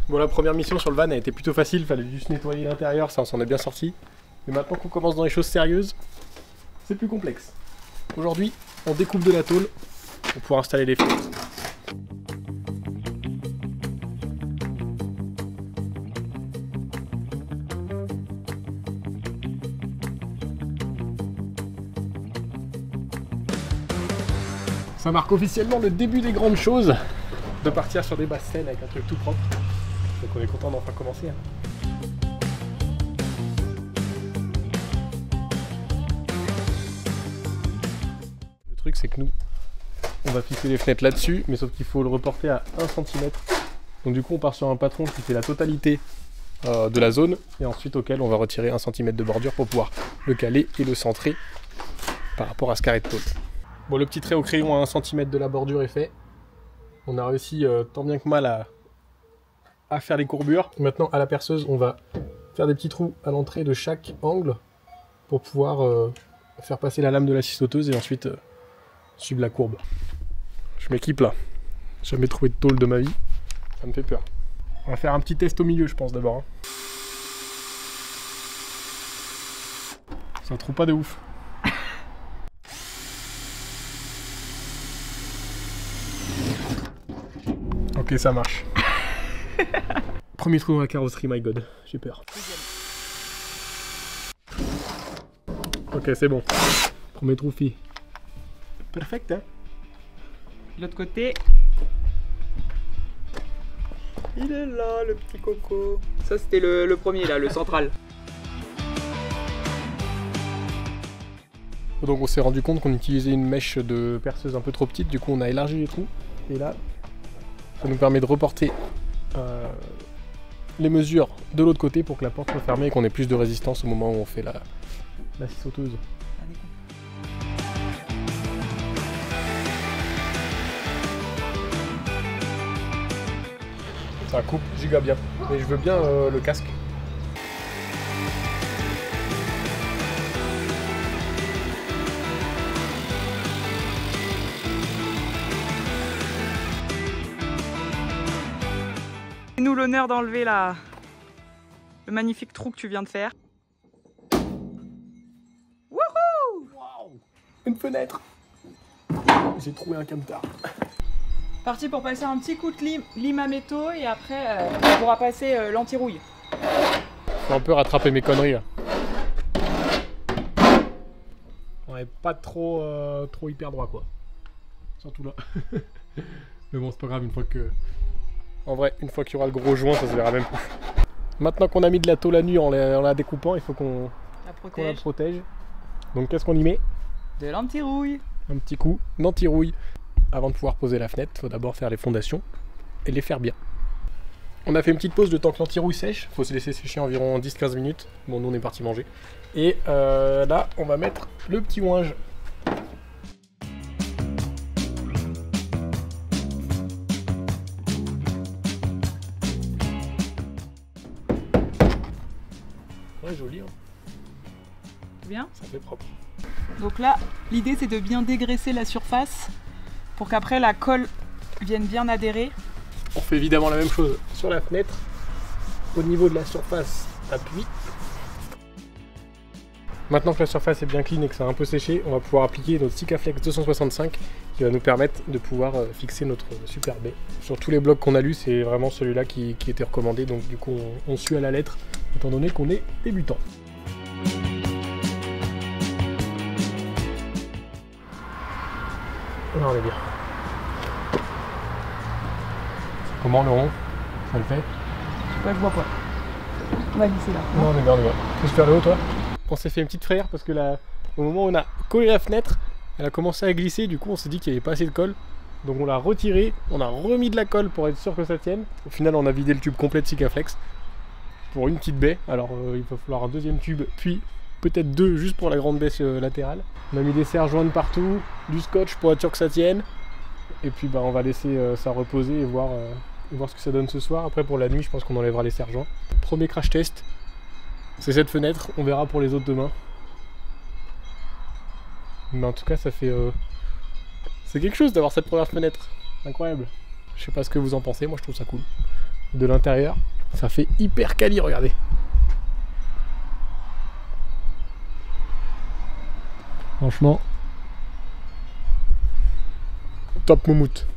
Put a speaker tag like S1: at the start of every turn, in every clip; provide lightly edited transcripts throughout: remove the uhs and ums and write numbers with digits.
S1: Bon, la première mission sur le van a été plutôt facile, fallait juste nettoyer l'intérieur, ça on s'en est bien sorti. Mais maintenant qu'on commence dans les choses sérieuses, c'est plus complexe. Aujourd'hui, on découpe de la tôle pour pouvoir installer les fenêtres. Ça marque officiellement le début des grandes choses, de partir sur des basses scènes avec un truc tout propre. Donc on est content d'enfin commencer. Le truc c'est que nous, on va fixer les fenêtres là-dessus, mais sauf qu'il faut le reporter à 1 cm. Donc du coup on part sur un patron qui fait la totalité de la zone, et ensuite auquel on va retirer 1 cm de bordure pour pouvoir le caler et le centrer par rapport à ce carré de tôle. Bon, le petit trait au crayon à 1 cm de la bordure est fait. On a réussi tant bien que mal à faire les courbures. Maintenant, à la perceuse, on va faire des petits trous à l'entrée de chaque angle pour pouvoir faire passer la lame de la scie sauteuse et ensuite suivre la courbe. Je m'équipe là. Jamais trouvé de tôle de ma vie. Ça me fait peur. On va faire un petit test au milieu, je pense, d'abord. Ça trouve pas de ouf. Ok, ça marche. Premier trou dans la carrosserie, my god, j'ai peur. Ok, c'est bon. Premier trou, fille. Perfect, hein?
S2: De l'autre côté. Il est là, le petit coco. Ça, c'était le premier, là, le central.
S1: Donc on s'est rendu compte qu'on utilisait une mèche de perceuse un peu trop petite, du coup on a élargi les trous. Et là, ça nous permet de reporter les mesures de l'autre côté pour que la porte soit fermée et qu'on ait plus de résistance au moment où on fait la scie sauteuse. Ça coupe giga bien. Mais je veux bien le casque.
S2: Fais-nous l'honneur d'enlever le magnifique trou que tu viens de faire. Wouhou!
S1: Wow, une fenêtre. J'ai trouvé un camtar.
S2: Parti pour passer un petit coup de lime à métaux et après on pourra passer l'anti-rouille.
S1: Faut un peu rattraper mes conneries là. On est pas trop hyper droit quoi. Surtout là. Mais bon, c'est pas grave, une fois que... En vrai, une fois qu'il y aura le gros joint, ça se verra même plus. Maintenant qu'on a mis de la tôle à nu en la découpant, il faut qu'on la protège. Donc qu'est-ce qu'on y met?
S2: De l'anti-rouille.
S1: Un petit coup d'anti-rouille. Avant de pouvoir poser la fenêtre, il faut d'abord faire les fondations et les faire bien. On a fait une petite pause de temps que l'anti-rouille sèche. Il faut se laisser sécher environ 10-15 minutes. Bon, nous on est parti manger. Et là, on va mettre le petit ouinge. Ouais, joli, hein.
S2: Bien.
S1: Ça fait propre.
S2: Donc là, l'idée c'est de bien dégraisser la surface pour qu'après la colle vienne bien adhérer.
S1: On fait évidemment la même chose sur la fenêtre. Au niveau de la surface, appui. Maintenant que la surface est bien clean et que ça a un peu séché, on va pouvoir appliquer notre Sikaflex 265 qui va nous permettre de pouvoir fixer notre super baie. Sur tous les blocs qu'on a lus, c'est vraiment celui-là qui était recommandé, donc du coup on suit à la lettre étant donné qu'on est débutant. Là on est bien. Comment le rond? Ça le fait?
S2: Je sais pas, je vois pas. On va glisser là.
S1: Non, on est bien, on est bien. Tu veux faire le haut toi? On s'est fait une petite frayeur parce que là, au moment où on a collé la fenêtre, elle a commencé à glisser, du coup on s'est dit qu'il n'y avait pas assez de colle. Donc on l'a retiré, on a remis de la colle pour être sûr que ça tienne. Au final on a vidé le tube complet de Sikaflex pour une petite baie. Alors il va falloir un deuxième tube, puis peut-être deux juste pour la grande baie latérale. On a mis des serre jointes partout, du scotch pour être sûr que ça tienne. Et puis bah, on va laisser ça reposer et voir ce que ça donne ce soir. Après pour la nuit je pense qu'on enlèvera les serre joints. Premier crash test, c'est cette fenêtre, on verra pour les autres demain. Mais en tout cas ça fait... c'est quelque chose d'avoir cette première fenêtre, incroyable. Je sais pas ce que vous en pensez, moi je trouve ça cool. de l'intérieur. Ça fait hyper quali, regardez. Franchement, top moumoute.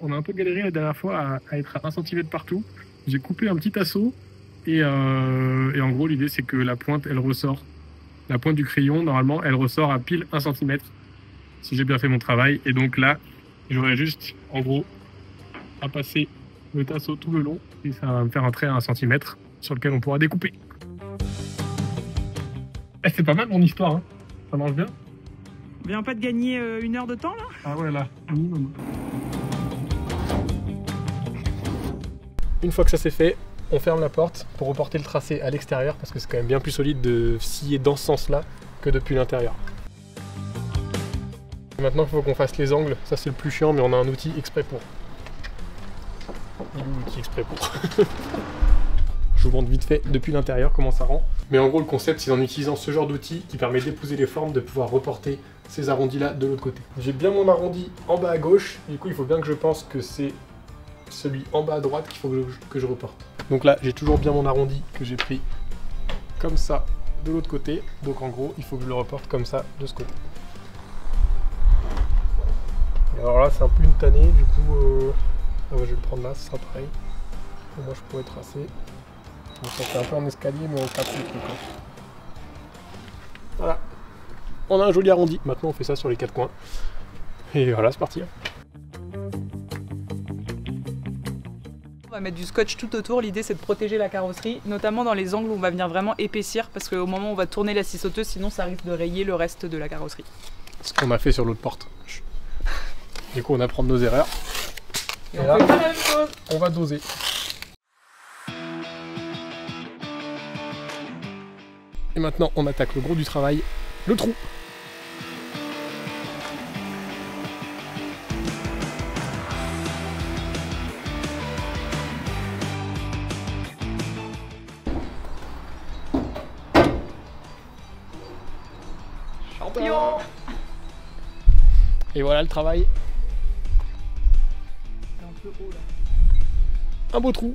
S1: On a un peu galéré la dernière fois à être à 1 cm partout. J'ai coupé un petit assaut et en gros l'idée c'est que la pointe elle ressort. La pointe du crayon normalement elle ressort à pile 1 cm si j'ai bien fait mon travail. Et donc là j'aurais juste en gros à passer le tasseau tout le long et ça va me faire un trait à 1 cm sur lequel on pourra découper. Eh, c'est pas mal mon histoire, hein. Ça marche bien.
S2: On vient pas de gagner 1 heure de temps là?
S1: Ah ouais là, minimum. Une fois que ça c'est fait, on ferme la porte pour reporter le tracé à l'extérieur parce que c'est quand même bien plus solide de scier dans ce sens-là que depuis l'intérieur. Maintenant il faut qu'on fasse les angles, ça c'est le plus chiant mais on a un outil exprès pour. Il est où l'outil exprès pour? Je vous montre vite fait depuis l'intérieur comment ça rend. Mais en gros le concept c'est en utilisant ce genre d'outil qui permet d'épouser les formes, de pouvoir reporter ces arrondis là de l'autre côté. J'ai bien mon arrondi en bas à gauche, du coup il faut bien que je pense que c'est celui en bas à droite qu'il faut que je reporte. Donc là j'ai toujours bien mon arrondi que j'ai pris comme ça de l'autre côté. Donc en gros il faut que je le reporte comme ça de ce côté. Et alors là c'est un peu une tannée du coup ah ouais, je vais le prendre là, ce sera pareil. Et moi je pourrais tracer. Donc ça fait un peu un escalier mais on tape le truc. Voilà. On a un joli arrondi. Maintenant on fait ça sur les 4 coins. Et voilà, c'est parti.
S2: On va mettre du scotch tout autour, l'idée c'est de protéger la carrosserie, notamment dans les angles où on va venir vraiment épaissir parce qu'au moment où on va tourner la scie sauteuse, sinon ça risque de rayer le reste de la carrosserie.
S1: Ce qu'on a fait sur l'autre porte. Du coup on apprend de nos erreurs.
S2: Et on fait pas la même chose.
S1: On va doser. Et maintenant on attaque le gros du travail, le trou.
S2: Champion.
S1: Et voilà le travail.
S2: C'est un peu haut là.
S1: Un beau trou.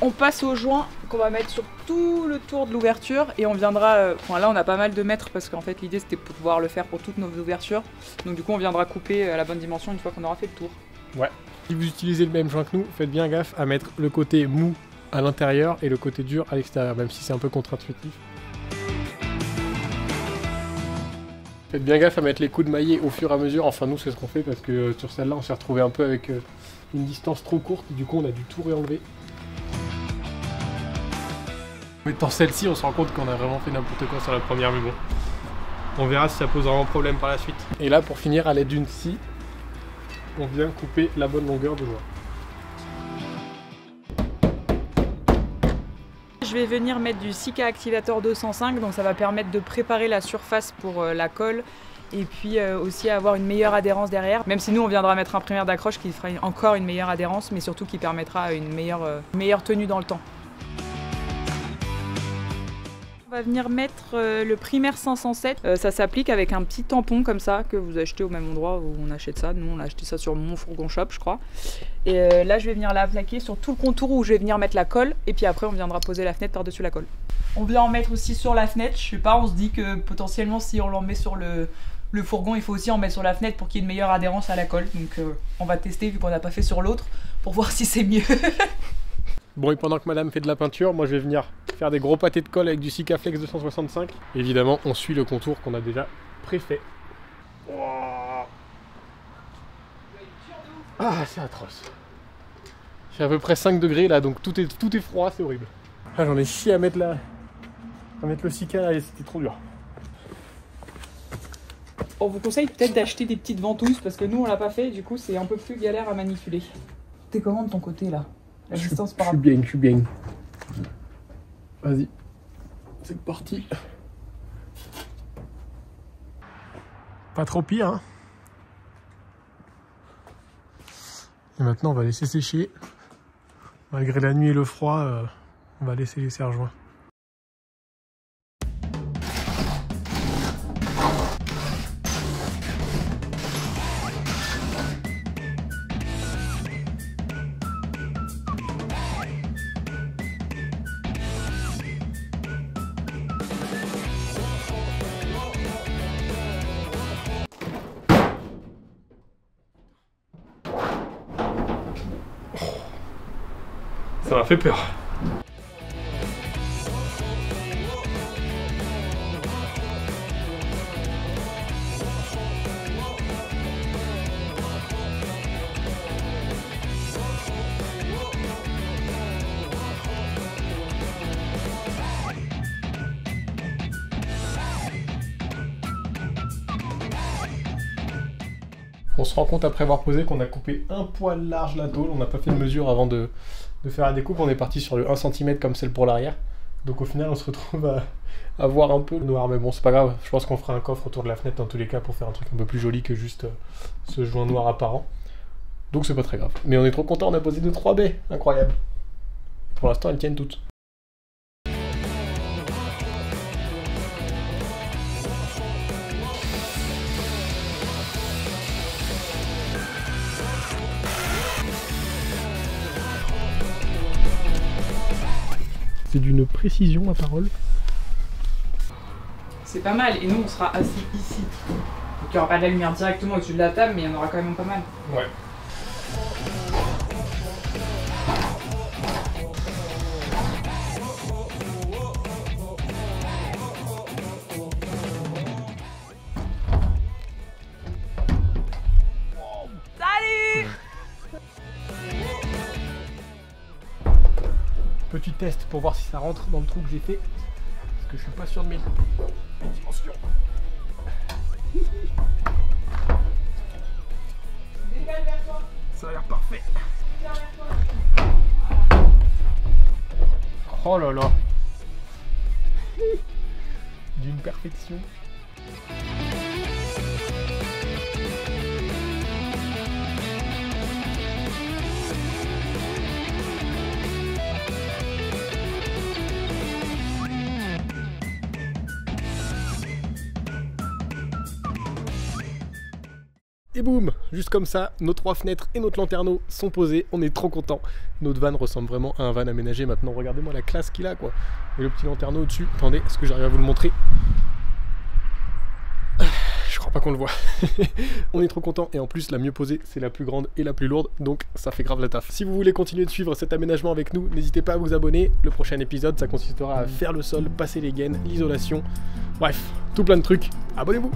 S2: On passe au joint qu'on va mettre sur tout le tour de l'ouverture et on viendra, enfin là on a pas mal de mètres parce qu'en fait l'idée c'était de pouvoir le faire pour toutes nos ouvertures. Donc du coup on viendra couper à la bonne dimension une fois qu'on aura fait le tour.
S1: Ouais. Si vous utilisez le même joint que nous, faites bien gaffe à mettre le côté mou à l'intérieur et le côté dur à l'extérieur, même si c'est un peu contre-intuitif. Faites bien gaffe à mettre les coups de maillet au fur et à mesure, enfin nous c'est ce qu'on fait parce que sur celle-là on s'est retrouvé un peu avec une distance trop courte, du coup on a dû tout réenlever. Mais dans celle-ci on se rend compte qu'on a vraiment fait n'importe quoi sur la première, mais bon. On verra si ça pose vraiment problème par la suite. Et là pour finir à l'aide d'une scie, on vient couper la bonne longueur de joint.
S2: Je vais venir mettre du Sika Activator 205, donc ça va permettre de préparer la surface pour la colle et puis aussi avoir une meilleure adhérence derrière. Même si nous on viendra mettre un primaire d'accroche qui fera encore une meilleure adhérence, mais surtout qui permettra une meilleure tenue dans le temps. On va venir mettre le primaire 507, ça s'applique avec un petit tampon comme ça que vous achetez au même endroit où on achète ça. Nous on a acheté ça sur Mon Fourgon Shop je crois. Et là je vais venir l'appliquer sur tout le contour où je vais venir mettre la colle et puis après on viendra poser la fenêtre par-dessus la colle. On vient en mettre aussi sur la fenêtre, je sais pas, on se dit que potentiellement si on l'en met sur le fourgon il faut aussi en mettre sur la fenêtre pour qu'il y ait une meilleure adhérence à la colle. Donc on va tester vu qu'on n'a pas fait sur l'autre pour voir si c'est mieux.
S1: Bon, et pendant que madame fait de la peinture, moi je vais venir faire des gros pâtés de colle avec du Sikaflex 265. Évidemment, on suit le contour qu'on a déjà préfait. Oh. Ah, c'est atroce. Il fait à peu près 5 degrés là, donc tout est froid, c'est horrible. Ah, j'en ai chié à mettre le Sika là et c'était trop dur.
S2: On vous conseille peut-être d'acheter des petites ventouses parce que nous on l'a pas fait, du coup c'est un peu plus galère à manipuler. T'es comment de ton côté là? La distance par rapport.
S1: Je suis bien. Vas-y. C'est parti. Pas trop pire, hein. Et maintenant on va laisser sécher. Malgré la nuit et le froid, on va laisser les serre-joints. Ça m'a fait peur. On se rend compte après avoir posé qu'on a coupé un poil large la tôle, on n'a pas fait de mesure avant de faire la découpe, on est parti sur le 1 cm comme celle pour l'arrière. Donc au final on se retrouve à voir un peu le noir, mais bon c'est pas grave, je pense qu'on fera un coffre autour de la fenêtre dans tous les cas pour faire un truc un peu plus joli que juste ce joint noir apparent. Donc c'est pas très grave. Mais on est trop content, on a posé 2-3 baies, incroyable. Pour l'instant elles tiennent toutes. C'est d'une précision ma parole.
S2: C'est pas mal, et nous on sera assis ici. Donc il n'y aura pas de la lumière directement au-dessus de la table, mais il y en aura quand même pas mal.
S1: Ouais.
S2: Salut!
S1: Petit test pour voir si ça rentre dans le trou que j'ai fait. Parce que je suis pas sûr de mes dimensions.
S2: Décale vers toi.
S1: Ça a l'air parfait.
S2: Décale vers toi.
S1: Oh là là. D'une perfection. Et boum, juste comme ça, nos 3 fenêtres et notre lanterneau sont posés, on est trop contents. Notre van ressemble vraiment à un van aménagé maintenant, regardez-moi la classe qu'il a quoi. Et le petit lanterneau au-dessus, attendez, est-ce que j'arrive à vous le montrer? Je crois pas qu'on le voit. On est trop contents et en plus la mieux posée c'est la plus grande et la plus lourde, donc ça fait grave la taf. Si vous voulez continuer de suivre cet aménagement avec nous, n'hésitez pas à vous abonner. Le prochain épisode ça consistera à faire le sol, passer les gaines, l'isolation, bref, tout plein de trucs. Abonnez-vous!